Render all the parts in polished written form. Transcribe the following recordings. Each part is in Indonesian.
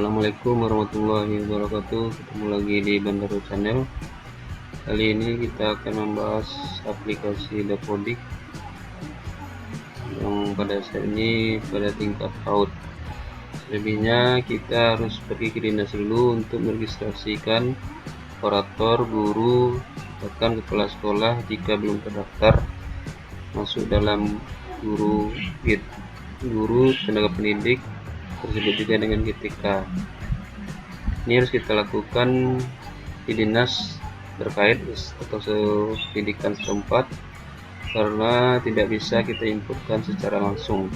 Assalamualaikum warahmatullahi wabarakatuh. Ketemu lagi di Bandaro Channel. Kali ini kita akan membahas aplikasi Dapodik yang pada saat ini pada tingkat PAUD. Selebihnya kita harus pergi ke dinas dulu untuk meregistrasikan operator, guru, bahkan kepala sekolah jika belum terdaftar masuk dalam guru tenaga pendidik, tersebut juga dengan GTK. Ini harus kita lakukan di dinas terkait atau pendidikan setempat karena tidak bisa kita inputkan secara langsung.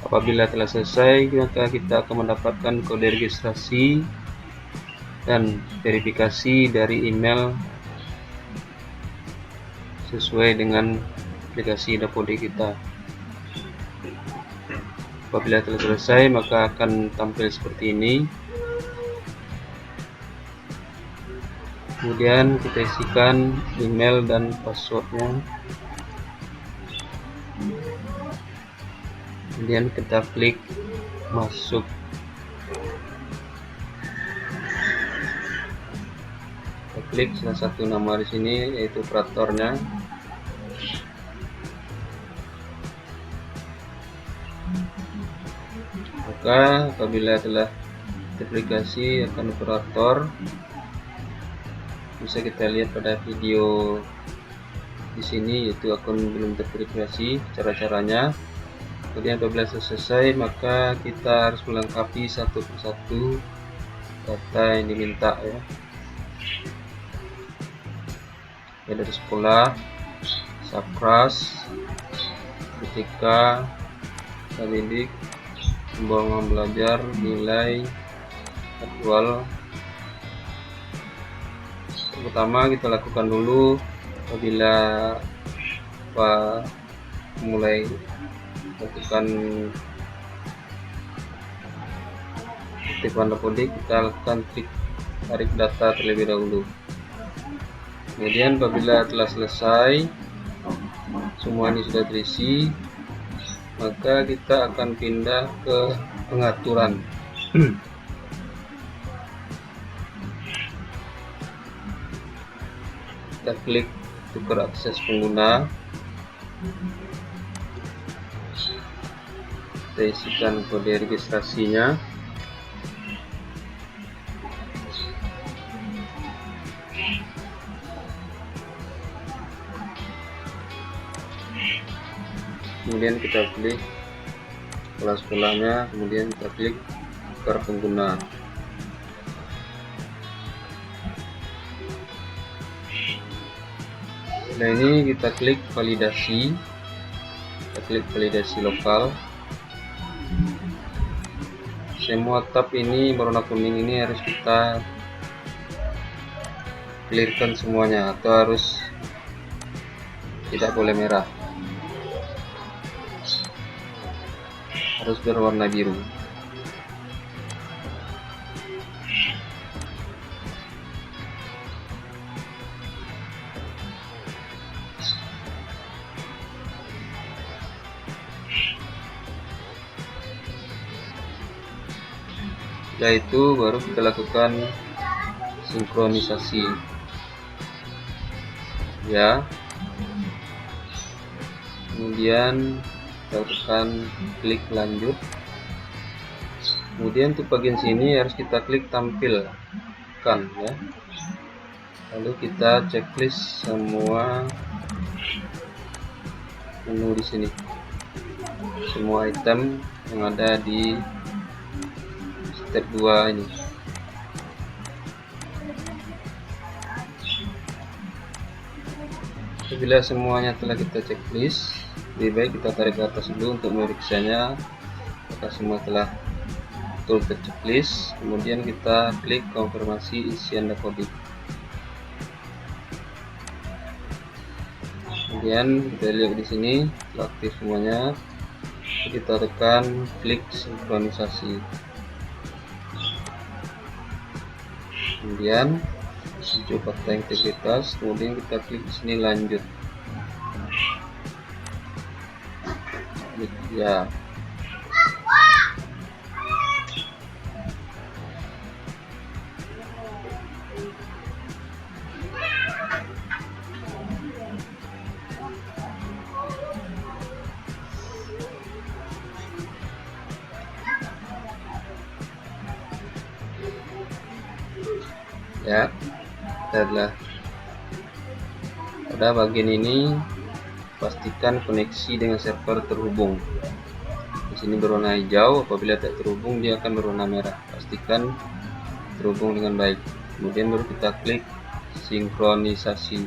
Apabila telah selesai, maka kita akan mendapatkan kode registrasi dan verifikasi dari email sesuai dengan aplikasi Dapodik kita. Apabila telah selesai, maka akan tampil seperti ini. Kemudian kita isikan email dan passwordnya. Kemudian kita klik masuk. Kita klik salah satu nama di sini, yaitu operatornya. Maka apabila telah terverifikasi akan operator, bisa kita lihat pada video di sini, yaitu akun belum terverifikasi, cara-caranya. Kemudian apabila selesai, maka kita harus melengkapi satu persatu data yang diminta ya. Dari sekolah, Sapras, ketika pendidik, pembuangan belajar, nilai, jadwal. Pertama kita lakukan dulu apabila mulai lakukan aktifan Dapodik, kita lakukan klik tarik data terlebih dahulu. Kemudian apabila telah selesai, semua ini sudah terisi, maka kita akan pindah ke pengaturan. Kita klik tukar akses pengguna, kita isikan kode registrasinya. Kemudian kita klik sekolahnya, kemudian kita klik tukar pengguna. Setelah ini kita klik validasi, lokal. Semua tab ini berwarna kuning ini harus kita clearkan semuanya, atau harus tidak boleh merah, harus berwarna biru. Setelah itu baru kita lakukan sinkronisasi ya. Kemudian kita tekan klik lanjut. Kemudian untuk bagian sini harus kita klik tampilkan ya. Lalu kita checklist semua menu di sini, semua item yang ada di step 2 ini. Apabila semuanya telah kita checklist, lebih baik kita tarik ke atas dulu untuk memeriksanya apakah semua telah betul terchecklist. Kemudian kita klik konfirmasi isian Dapodik. Kemudian kita lihat di sini telah aktif semuanya. Kita tekan klik sinkronisasi. Kemudian hijau fakta integritas, kemudian kita klik di sini lanjut ya. Ya, setelah pada bagian ini pastikan koneksi dengan server terhubung. Di sini berwarna hijau, apabila tidak terhubung dia akan berwarna merah. Pastikan terhubung dengan baik. Kemudian baru kita klik sinkronisasi.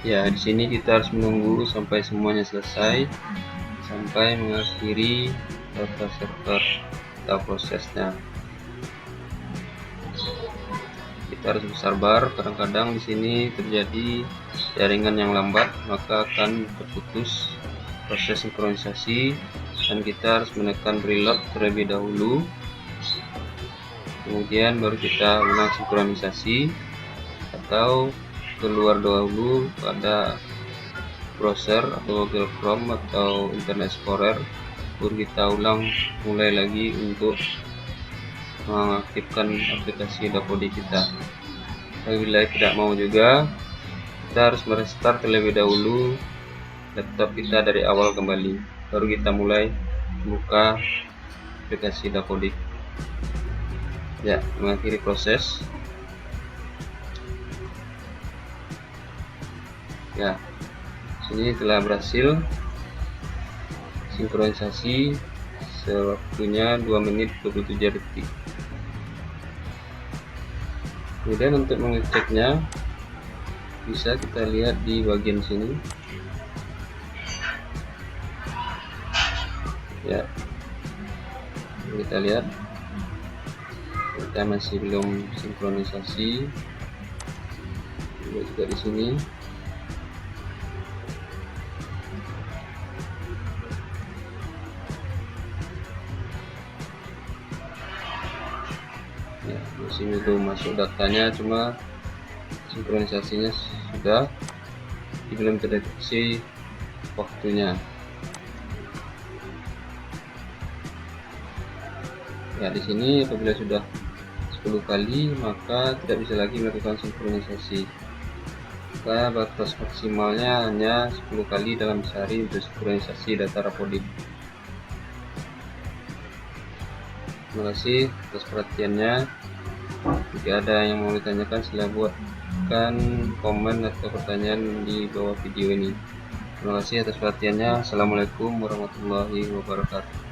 Ya, di sini kita harus menunggu sampai semuanya selesai, sampai mengakhiri data server atau prosesnya. Kita harus bersabar, kadang-kadang di sini terjadi jaringan yang lambat, maka akan terputus proses sinkronisasi dan kita harus menekan preload terlebih dahulu. Kemudian baru kita ulang sinkronisasi atau keluar dahulu pada browser atau Google Chrome atau Internet Explorer, baru kita ulang mulai lagi untuk mengaktifkan aplikasi Dapodi kita. Apabila tidak mau juga, kita harus merestart terlebih dahulu laptop kita dari awal kembali, baru kita mulai buka aplikasi Dapodi. Ya, mengakhiri proses. Ya, sini telah berhasil sinkronisasi sewaktunya 2 menit 27 detik. Kemudian untuk mengeceknya bisa kita lihat di bagian sini. Ya, kita lihat kita masih belum sinkronisasi. Juga di sini. Ya, di sini belum masuk datanya, cuma sinkronisasinya sudah, belum terdeteksi waktunya. Ya, di sini apabila sudah 10 kali maka tidak bisa lagi melakukan sinkronisasi. Maka batas maksimalnya hanya 10 kali dalam sehari untuk sinkronisasi data Rapodip. Terima kasih atas perhatiannya. Jika ada yang mau ditanyakan, silahkan buatkan komen atau pertanyaan di bawah video ini. Terima kasih atas perhatiannya. Assalamualaikum warahmatullahi wabarakatuh.